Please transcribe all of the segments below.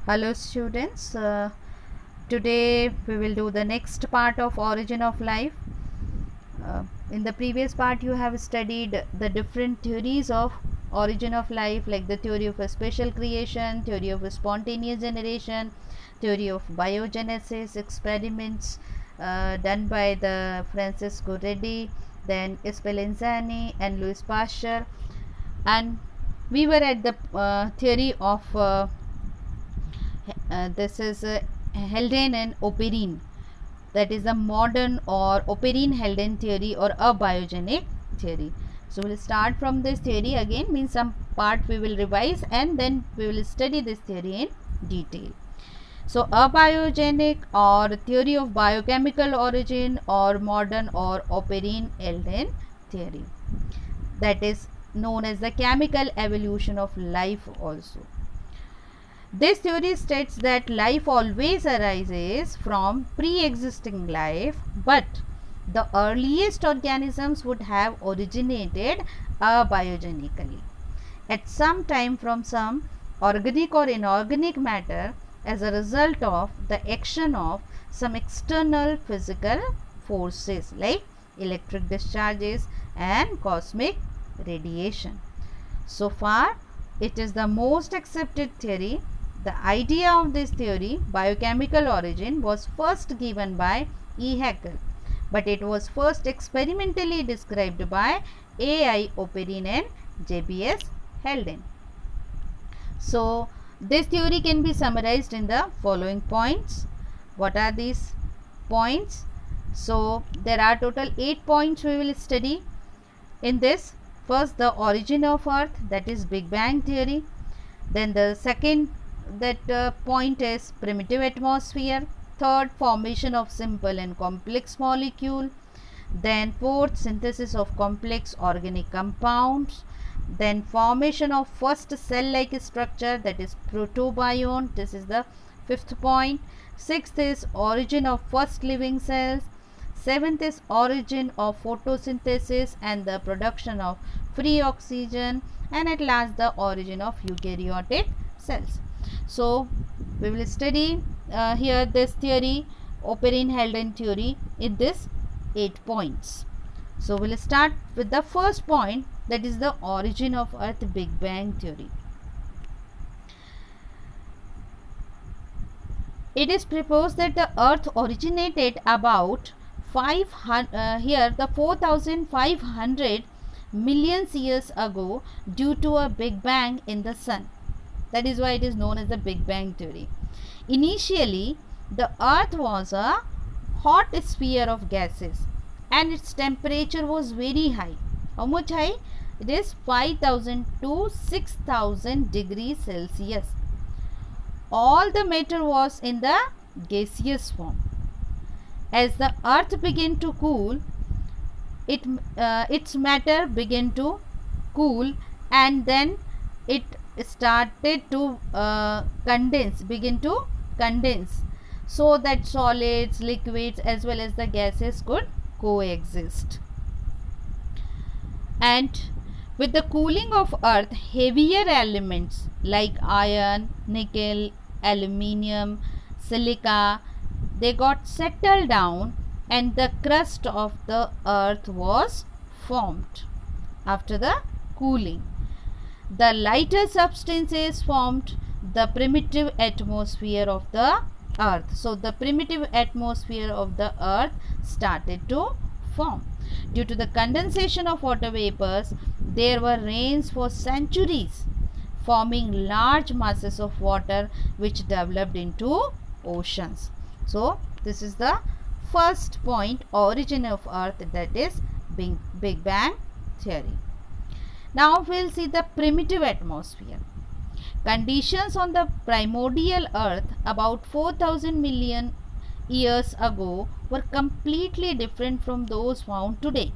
Hello students, today we will do the next part of origin of life. In the previous part you have studied the different theories of origin of life, like the theory of a special creation, theory of a spontaneous generation, theory of biogenesis, experiments done by the Francisco Redi, then Spallanzani and Louis Pasteur, and we were at the theory of this is Haldane and Oparin, that is the modern or Oparin-Haldane theory or abiogenic theory. So we'll start from this theory again, means some part we will revise and then we will study this theory in detail. So abiogenic or theory of biochemical origin or modern or Oparin-Haldane theory, that is known as the chemical evolution of life also. This theory states that life always arises from pre-existing life, but the earliest organisms would have originated abiogenically at some time from some organic or inorganic matter as a result of the action of some external physical forces like electric discharges and cosmic radiation. So far, it is the most accepted theory. The idea of this theory, biochemical origin, was first given by E. Haeckel, but it was first experimentally described by A.I. Oparin and J.B.S. Haldane. So, this theory can be summarized in the following points. What are these points? So, there are total 8 points we will study in this. First, the origin of Earth, that is Big Bang theory. Then the second point is primitive atmosphere. Third, formation of simple and complex molecule. Then fourth, synthesis of complex organic compounds. Then formation of first cell-like structure, that is protobiont. This is the fifth point. Sixth is origin of first living cells. Seventh is origin of photosynthesis and the production of free oxygen. And at last, the origin of eukaryotic cells. So, we will study here this theory, Oparin-Haldane theory, in this 8 points. So, we will start with the first point, that is the origin of Earth, Big Bang theory. It is proposed that the Earth originated about 4,500 million years ago due to a Big Bang in the Sun. That is why it is known as the Big Bang theory. Initially, the Earth was a hot sphere of gases and its temperature was very high. How much high? It is 5,000 to 6,000 degrees Celsius. All the matter was in the gaseous form. As the Earth began to cool, its matter began to cool, and then it started to begin to condense, so that solids, liquids as well as the gases could coexist. And with the cooling of Earth, heavier elements like iron, nickel, aluminium, silica, they got settled down and the crust of the Earth was formed after the cooling. The lighter substances formed the primitive atmosphere of the Earth. So, the primitive atmosphere of the Earth started to form. Due to the condensation of water vapors, there were rains for centuries, forming large masses of water which developed into oceans. So, this is the first point, origin of Earth, that is Big Bang theory. Now, we will see the primitive atmosphere. Conditions on the primordial Earth about 4,000 million years ago were completely different from those found today.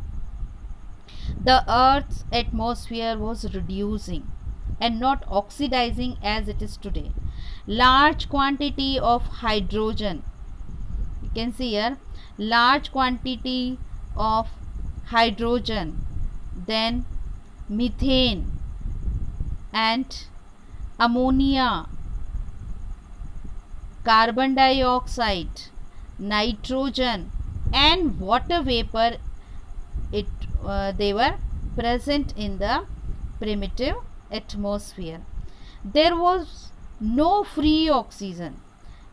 The Earth's atmosphere was reducing and not oxidizing as it is today. Large quantity of hydrogen, you can see here, large quantity of hydrogen, then methane and ammonia carbon dioxide, nitrogen and water vapor, they were present in the primitive atmosphere. There was no free oxygen.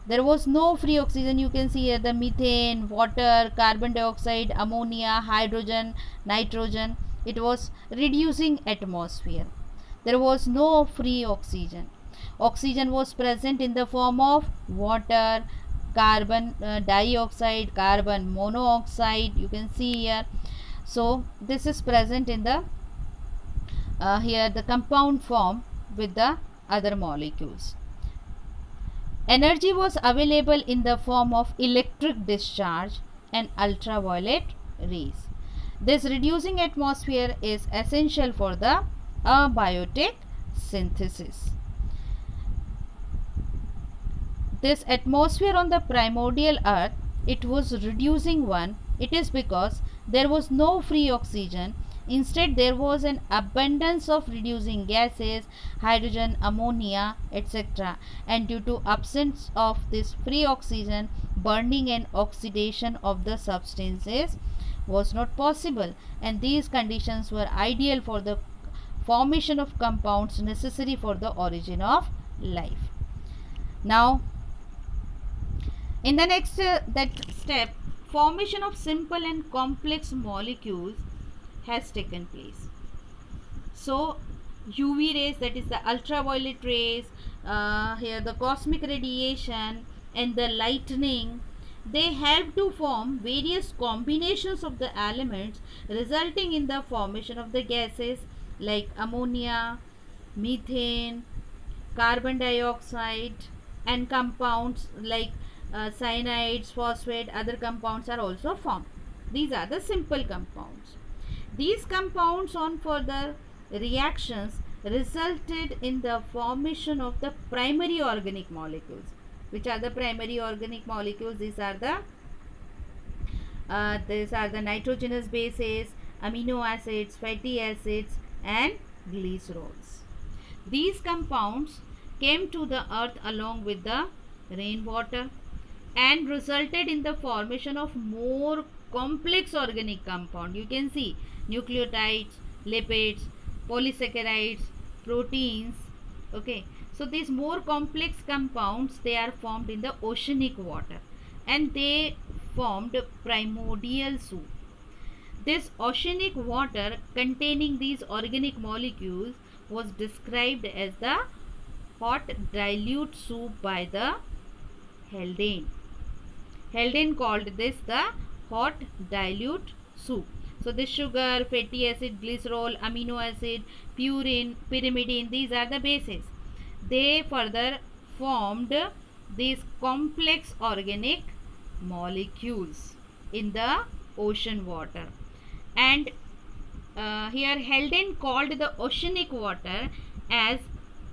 There was no free oxygen. You can see here the methane, water, carbon dioxide, ammonia, hydrogen, nitrogen. It was reducing atmosphere. There was no free oxygen. Oxygen was present in the form of water, carbon dioxide, carbon monoxide. You can see here. So this is present in the here the compound form with the other molecules. Energy was available in the form of electric discharge and ultraviolet rays. This reducing atmosphere is essential for the abiotic synthesis. This atmosphere on the primordial earth, it was reducing one. It is because there was no free oxygen. Instead, there was an abundance of reducing gases, hydrogen, ammonia, etc. And due to absence of this free oxygen, burning and oxidation of the substances was not possible. And these conditions were ideal for the formation of compounds necessary for the origin of life. Now, in the next that step, formation of simple and complex molecules has taken place. So UV rays, that is the ultraviolet rays, here the cosmic radiation and the lightning, they help to form various combinations of the elements, resulting in the formation of the gases like ammonia, methane, carbon dioxide, and compounds like cyanides, phosphate, other compounds are also formed. These are the simple compounds. These compounds on further reactions resulted in the formation of the primary organic molecules. Which are the primary organic molecules? These are the nitrogenous bases, amino acids, fatty acids and glycerols. These compounds came to the earth along with the rainwater and resulted in the formation of more complex organic compound. You can see nucleotides, lipids, polysaccharides, proteins. Okay, so these more complex compounds, they are formed in the oceanic water and they formed primordial soup. This oceanic water containing these organic molecules was described as the hot dilute soup by the Haldane. Haldane called this the hot dilute soup. So this sugar, fatty acid, glycerol, amino acid, purine, pyrimidine, these are the bases. They further formed these complex organic molecules in the ocean water. And here Haldane called the oceanic water as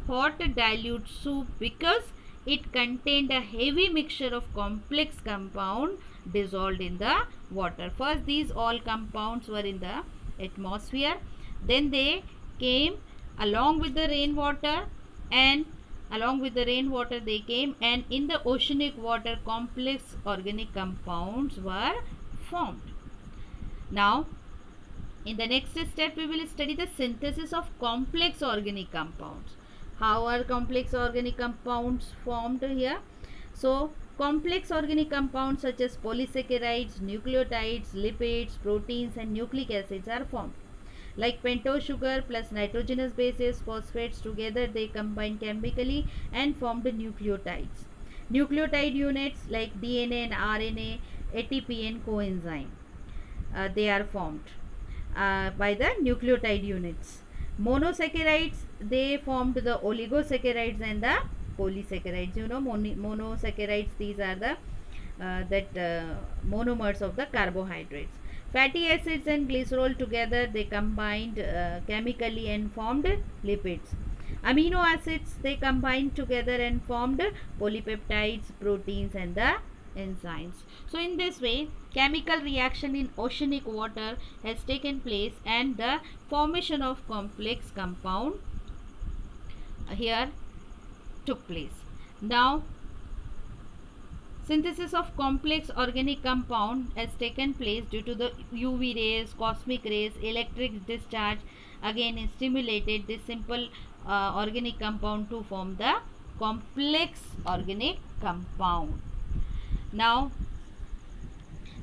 hot dilute soup because it contained a heavy mixture of complex compound dissolved in the water. First, these all compounds were in the atmosphere. Then they came along with the rainwater, and they came, and in the oceanic water complex organic compounds were formed. Now, in the next step, we will study the synthesis of complex organic compounds. How are complex organic compounds formed here? So, complex organic compounds such as polysaccharides, nucleotides, lipids, proteins and nucleic acids are formed. Like pentose sugar plus nitrogenous bases, phosphates, together they combine chemically and form the nucleotides. Nucleotide units like DNA and RNA, ATP and coenzyme, they are formed by the nucleotide units. Monosaccharides, they formed the oligosaccharides and the polysaccharides. You know, monosaccharides, these are the monomers of the carbohydrates. Fatty acids and glycerol together, they combined chemically and formed lipids. Amino acids, they combined together and formed polypeptides, proteins and the enzymes. So in this way, chemical reaction in oceanic water has taken place and the formation of complex compound here took place. Now, Synthesis of complex organic compound has taken place due to the UV rays, cosmic rays, electric discharge. Again, it stimulated this simple organic compound to form the complex organic compound. Now,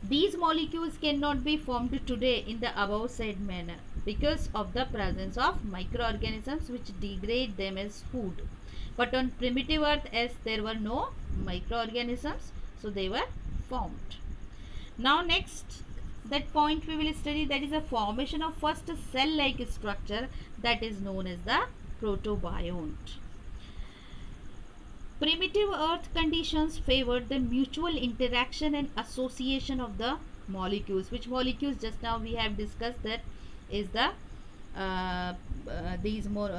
these molecules cannot be formed today in the above said manner because of the presence of microorganisms which degrade them as food. But on primitive earth, as there were no microorganisms, so they were formed. Now next, that point we will study, that is a formation of first cell-like structure, that is known as the protobiont. Primitive earth conditions favored the mutual interaction and association of the molecules. Which molecules? Just now we have discussed that is the these more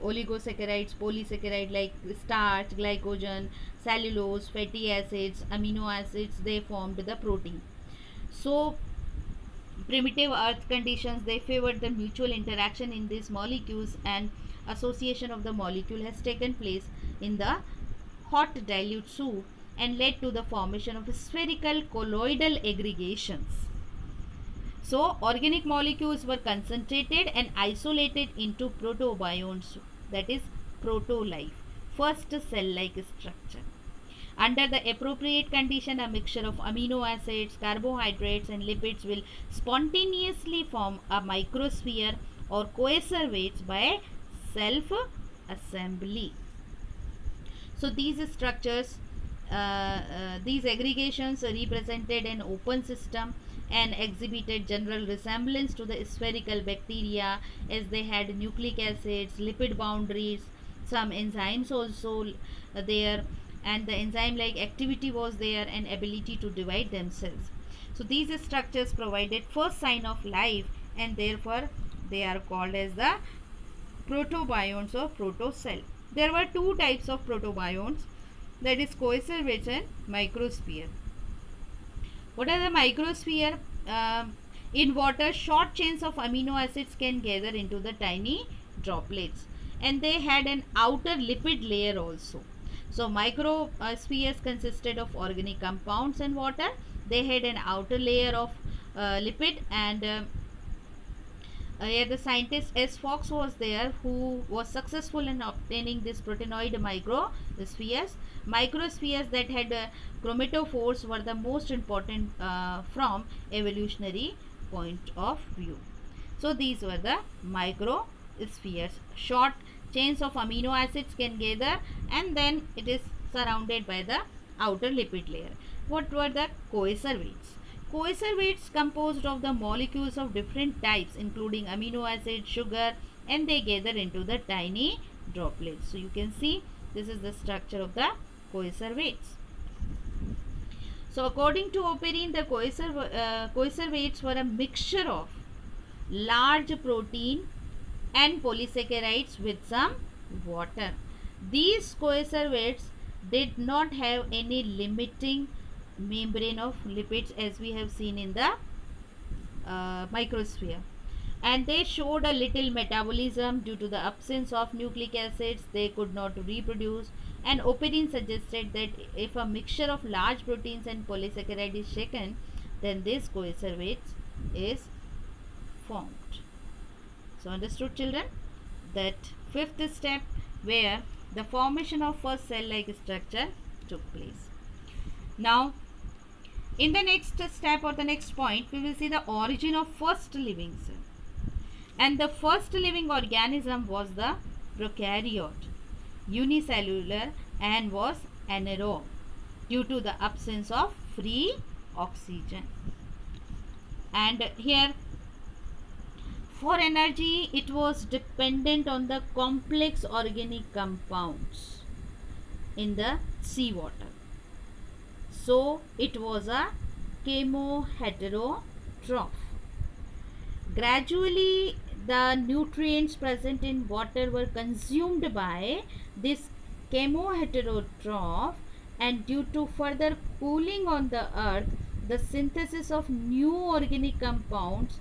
oligosaccharides, polysaccharide like starch, glycogen, cellulose, fatty acids, amino acids, they formed the protein. So primitive earth conditions, they favored the mutual interaction in these molecules, and association of the molecule has taken place in the hot dilute soup and led to the formation of spherical colloidal aggregations. So organic molecules were concentrated and isolated into protobionts, that is proto-life, first cell-like structure. Under the appropriate condition, a mixture of amino acids, carbohydrates and lipids will spontaneously form a microsphere or coacervates by self-assembly. So these structures, these aggregations represented an open system and exhibited general resemblance to the spherical bacteria, as they had nucleic acids, lipid boundaries, some enzymes also there, and the enzyme like activity was there and ability to divide themselves. So these structures provided first sign of life, and therefore they are called as the protobionts or protocell. There were two types of protobionts, that is coacervates and microsphere. What are the microsphere? In water, short chains of amino acids can gather into the tiny droplets, and they had an outer lipid layer also. So microspheres consisted of organic compounds and water. They had an outer layer of lipid, and here the scientist S. Fox was there, who was successful in obtaining this proteinoid microspheres. Microspheres that had chromatophores were the most important from evolutionary point of view. So these were the microspheres. Short chains of amino acids can gather, and then it is surrounded by the outer lipid layer. What were the coacervates? Coacervates composed of the molecules of different types including amino acid, sugar, and they gather into the tiny droplets. So you can see this is the structure of the coacervates. So according to Oparin, the coacervates were a mixture of large protein and polysaccharides with some water. These coacervates did not have any limiting membrane of lipids as we have seen in the microsphere, and they showed a little metabolism due to the absence of nucleic acids. They could not reproduce, and Oparin suggested that if a mixture of large proteins and polysaccharide is shaken, then this coacervates is formed. So understood, children, that fifth step where the formation of first cell-like structure took place. Now in the next step or the next point, we will see the origin of first living cell. And the first living organism was the prokaryote, unicellular, and was anaerobe due to the absence of free oxygen. And here, for energy, it was dependent on the complex organic compounds in the seawater. So it was a chemoheterotroph. Gradually, the nutrients present in water were consumed by this chemoheterotroph, and due to further cooling on the earth, the synthesis of new organic compounds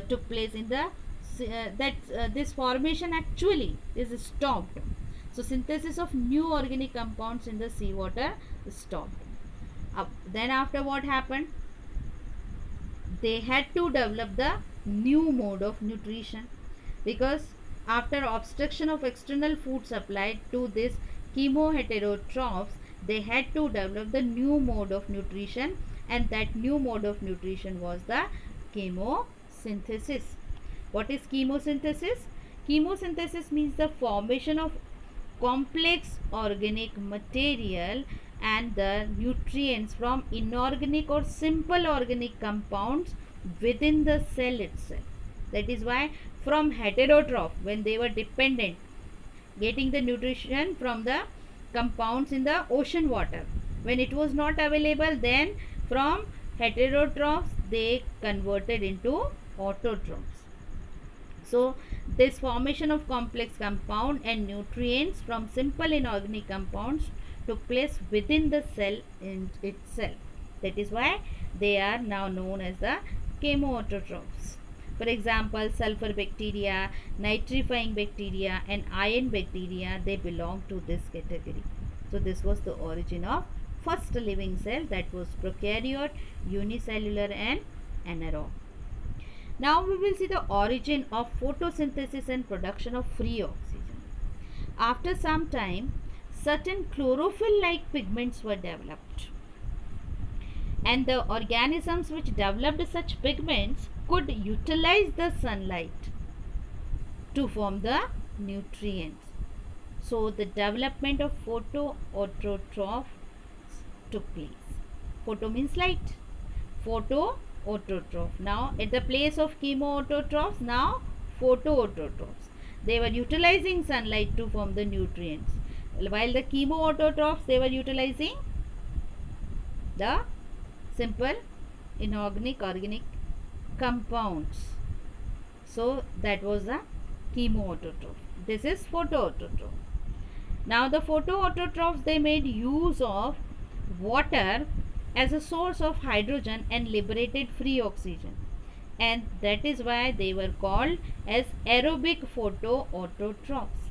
took place in the this formation actually is stopped. So synthesis of new organic compounds in the seawater stopped. Then after what happened? They had to develop the new mode of nutrition, because after obstruction of external food supply to this chemoheterotrophs, they had to develop the new mode of nutrition, and that new mode of nutrition was the chemosynthesis. What is chemosynthesis? Chemosynthesis means the formation of complex organic material and the nutrients from inorganic or simple organic compounds within the cell itself. That is why from heterotroph, when they were dependent, getting the nutrition from the compounds in the ocean water, when it was not available, then from heterotrophs they converted into autotrophs. So this formation of complex compound and nutrients from simple inorganic compounds took place within the cell in itself. That is why they are now known as the chemoautotrophs. For example, sulfur bacteria, nitrifying bacteria and iron bacteria, they belong to this category. So this was the origin of first living cell, that was prokaryote, unicellular and anaerobe. Now we will see the origin of photosynthesis and production of free oxygen. After some time, certain chlorophyll-like pigments were developed, and the organisms which developed such pigments could utilize the sunlight to form the nutrients. So the development of photoautotrophs took place. Photo means light. Photoautotroph. Now at the place of chemoautotrophs, now photoautotrophs. They were utilizing sunlight to form the nutrients, while the chemoautotrophs, they were utilizing the simple inorganic organic compounds. So that was the chemoautotroph. This is photoautotroph. Now the photoautotrophs, they made use of water as a source of hydrogen and liberated free oxygen, and that is why they were called as aerobic photoautotrophs.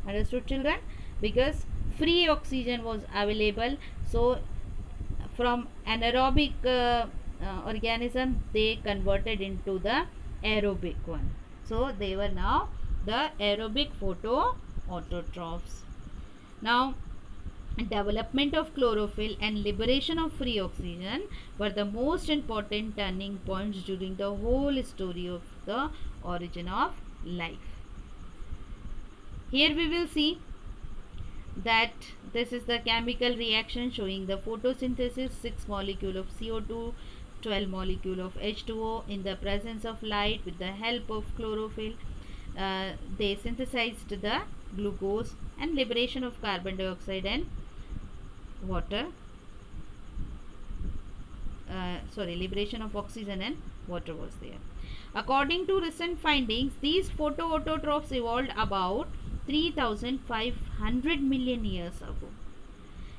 Understood, children? Because free oxygen was available, so from anaerobic organism they converted into the aerobic one. So they were now the aerobic photoautotrophs. Now development of chlorophyll and liberation of free oxygen were the most important turning points during the whole story of the origin of life. Here we will see that this is the chemical reaction showing the photosynthesis. 6 molecule of CO2, 12 molecule of H2O in the presence of light with the help of chlorophyll. They synthesized the glucose, and liberation of carbon dioxide and water. Liberation of oxygen and water was there. According to recent findings, these photoautotrophs evolved about 3,500 million years ago,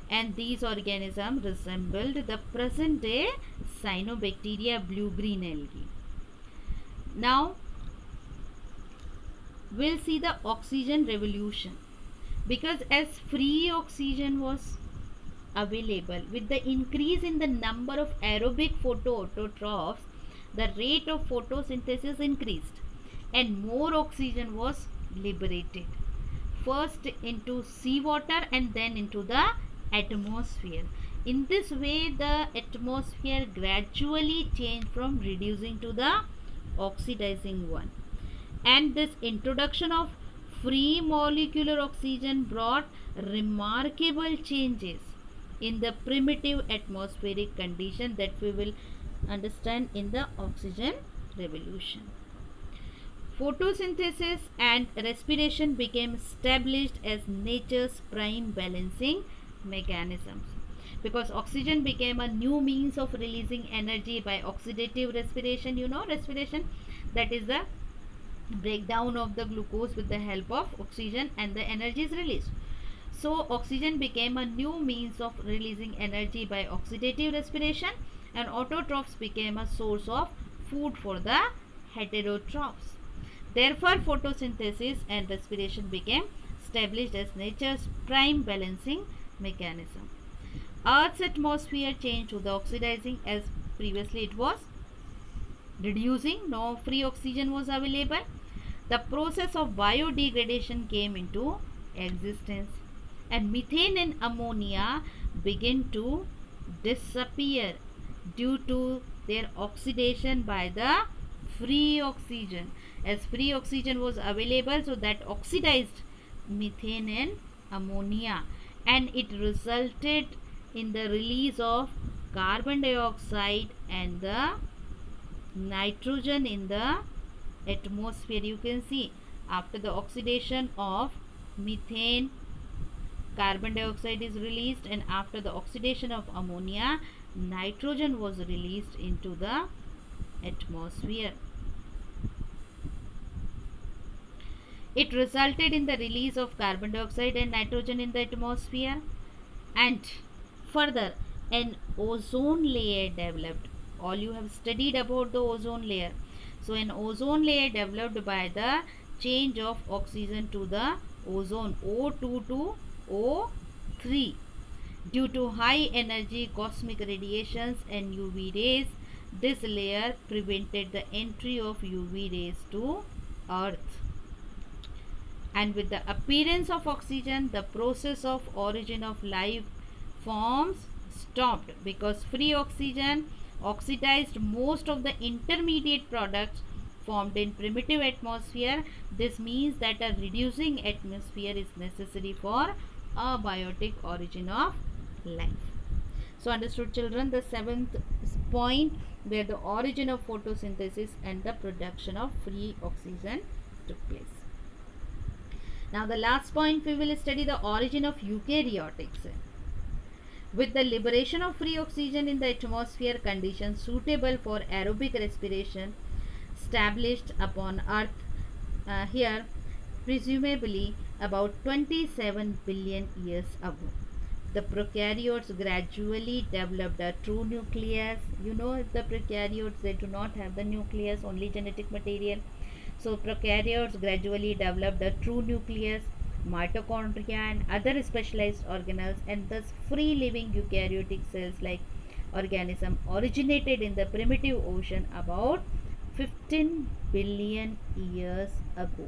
and these organisms resembled the present day cyanobacteria blue-green algae. Now we'll see the oxygen revolution, because as free oxygen was available, with the increase in the number of aerobic photoautotrophs, the rate of photosynthesis increased and more oxygen was liberated, first into seawater and then into the atmosphere. In this way, the atmosphere gradually changed from reducing to the oxidizing one, and this introduction of free molecular oxygen brought remarkable changes in the primitive atmospheric condition that we will understand in the oxygen revolution. Photosynthesis and respiration became established as nature's prime balancing mechanisms, because oxygen became a new means of releasing energy by oxidative respiration. You know respiration, that is the breakdown of the glucose with the help of oxygen, and the energy is released. So oxygen became a new means of releasing energy by oxidative respiration, and autotrophs became a source of food for the heterotrophs. Therefore, photosynthesis and respiration became established as nature's prime balancing mechanism. Earth's atmosphere changed to the oxidizing, as previously it was reducing, no free oxygen was available. The process of biodegradation came into existence, and methane and ammonia began to disappear due to their oxidation by the free oxygen. As free oxygen was available, so that oxidized methane and ammonia, and it resulted in the release of carbon dioxide and the nitrogen in the atmosphere. You can see, after the oxidation of methane, carbon dioxide is released, and after the oxidation of ammonia, nitrogen was released into the atmosphere. It resulted in the release of carbon dioxide and nitrogen in the atmosphere, and further an ozone layer developed. All you have studied about the ozone layer. So an ozone layer developed by the change of oxygen to the ozone, O2 to O3, due to high energy cosmic radiations and UV rays. This layer prevented the entry of UV rays to Earth. And with the appearance of oxygen, the process of origin of life forms stopped, because free oxygen oxidized most of the intermediate products formed in primitive atmosphere. This means that a reducing atmosphere is necessary for abiotic origin of life. So understood, children, the seventh point, where the origin of photosynthesis and the production of free oxygen took place. Now the last point, we will study the origin of eukaryotic cell. With the liberation of free oxygen in the atmosphere, conditions suitable for aerobic respiration established upon Earth, here presumably about 27 billion years ago. The prokaryotes gradually developed a true nucleus. You know, the prokaryotes, they do not have the nucleus, only genetic material. So prokaryotes gradually developed a true nucleus, mitochondria and other specialized organelles, and thus free living eukaryotic cells like organism originated in the primitive ocean about 15 billion years ago.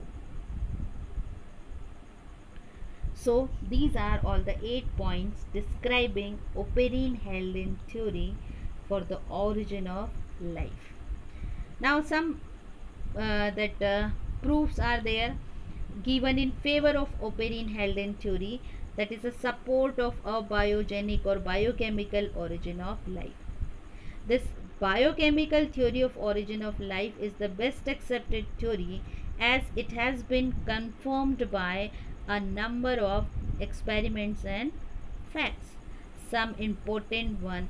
So these are all the 8 points describing Oparin-Haldane theory for the origin of life. Now some proofs are there given in favor of Oparin-Haldane theory, that is a support of a biogenic or biochemical origin of life. This biochemical theory of origin of life is the best accepted theory, as it has been confirmed by a number of experiments and facts. Some important ones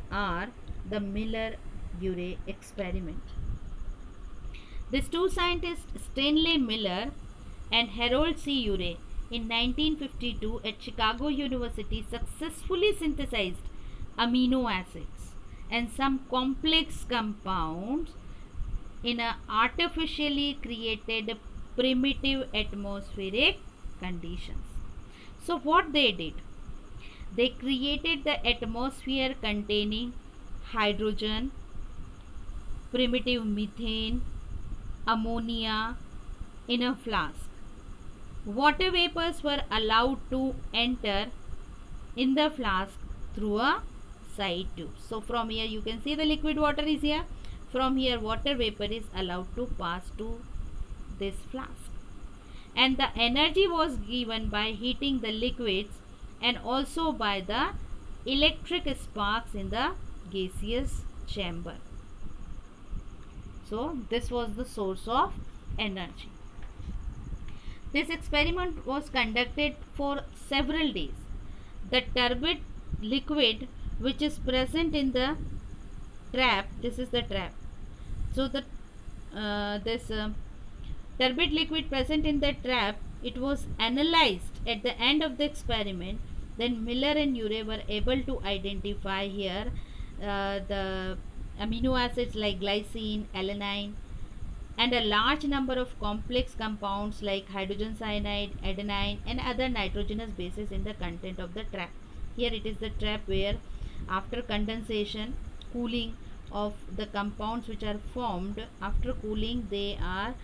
are the Miller-Urey experiment. These two scientists, Stanley Miller and Harold C. Urey, in 1952 at Chicago University, successfully synthesized amino acids and some complex compounds in an artificially created primitive atmospheric conditions. So what they did, they created the atmosphere containing hydrogen, primitive methane, ammonia in a flask. Water vapors were allowed to enter in the flask through a side tube. So from here you can see the liquid water is here. From here water vapor is allowed to pass to this flask, and the energy was given by heating the liquids and also by the electric sparks in the gaseous chamber. So this was the source of energy. This experiment was conducted for several days. The turbid liquid which is present in the trap, this is the trap. So the turbid liquid present in the trap, it was analyzed at the end of the experiment. Then Miller and Urey were able to identify here the amino acids like glycine, alanine, and a large number of complex compounds like hydrogen cyanide, adenine, and other nitrogenous bases in the content of the trap. Here it is the trap where after condensation, cooling of the compounds which are formed, after cooling they are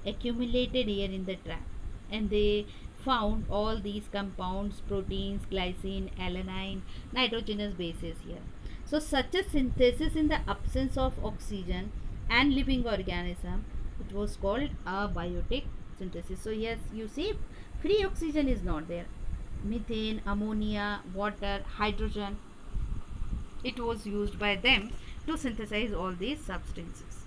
accumulated here in the trap, and they found all these compounds, proteins, glycine, alanine, nitrogenous bases here. So such a synthesis in the absence of oxygen and living organism, it was called abiotic synthesis. So yes, you see, free oxygen is not there. Methane, ammonia, water, hydrogen, it was used by them to synthesize all these substances.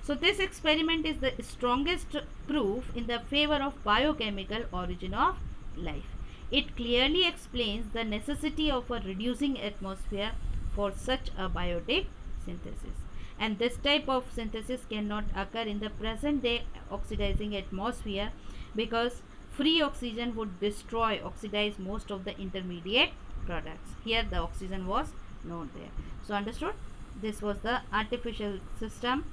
So this experiment is the strongest proof in the favor of biochemical origin of life. It clearly explains the necessity of a reducing atmosphere for such a biotic synthesis. And this type of synthesis cannot occur in the present day oxidizing atmosphere, because free oxygen would destroy, oxidize most of the intermediate products. Here the oxygen was not there. So understood? This was the artificial system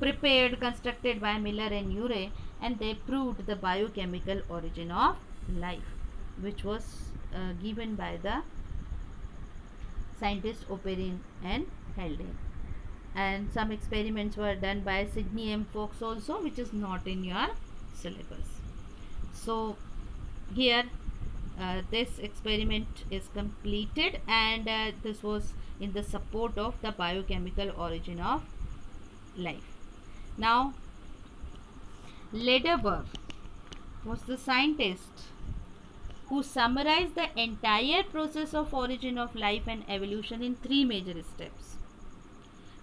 prepared, constructed by Miller and Urey, and they proved the biochemical origin of life, which was given by the scientists Oparin and Haldane. And some experiments were done by Sidney M. Fox also, which is not in your syllabus. So here this experiment is completed, and this was in the support of the biochemical origin of life. Now, Lederberg was the scientist who summarized the entire process of origin of life and evolution in 3 major steps.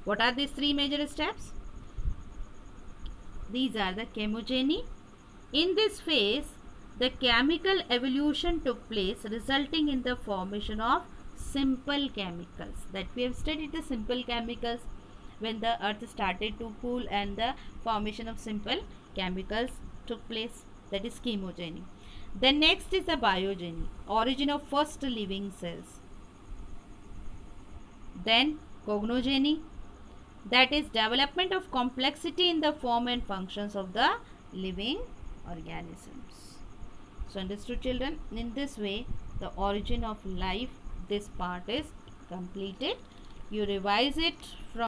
What are these 3 major steps? These are the chemogeny. In this phase, the chemical evolution took place, resulting in the formation of simple chemicals. That we have studied the simple chemicals when the earth started to cool, and the formation of simple chemicals took place, that is chemogeny. Then next is the biogeny, origin of first living cells. Then cognogeny, that is development of complexity in the form and functions of the living organisms. So understood, children? In this way, the origin of life, this part is completed. You revise it from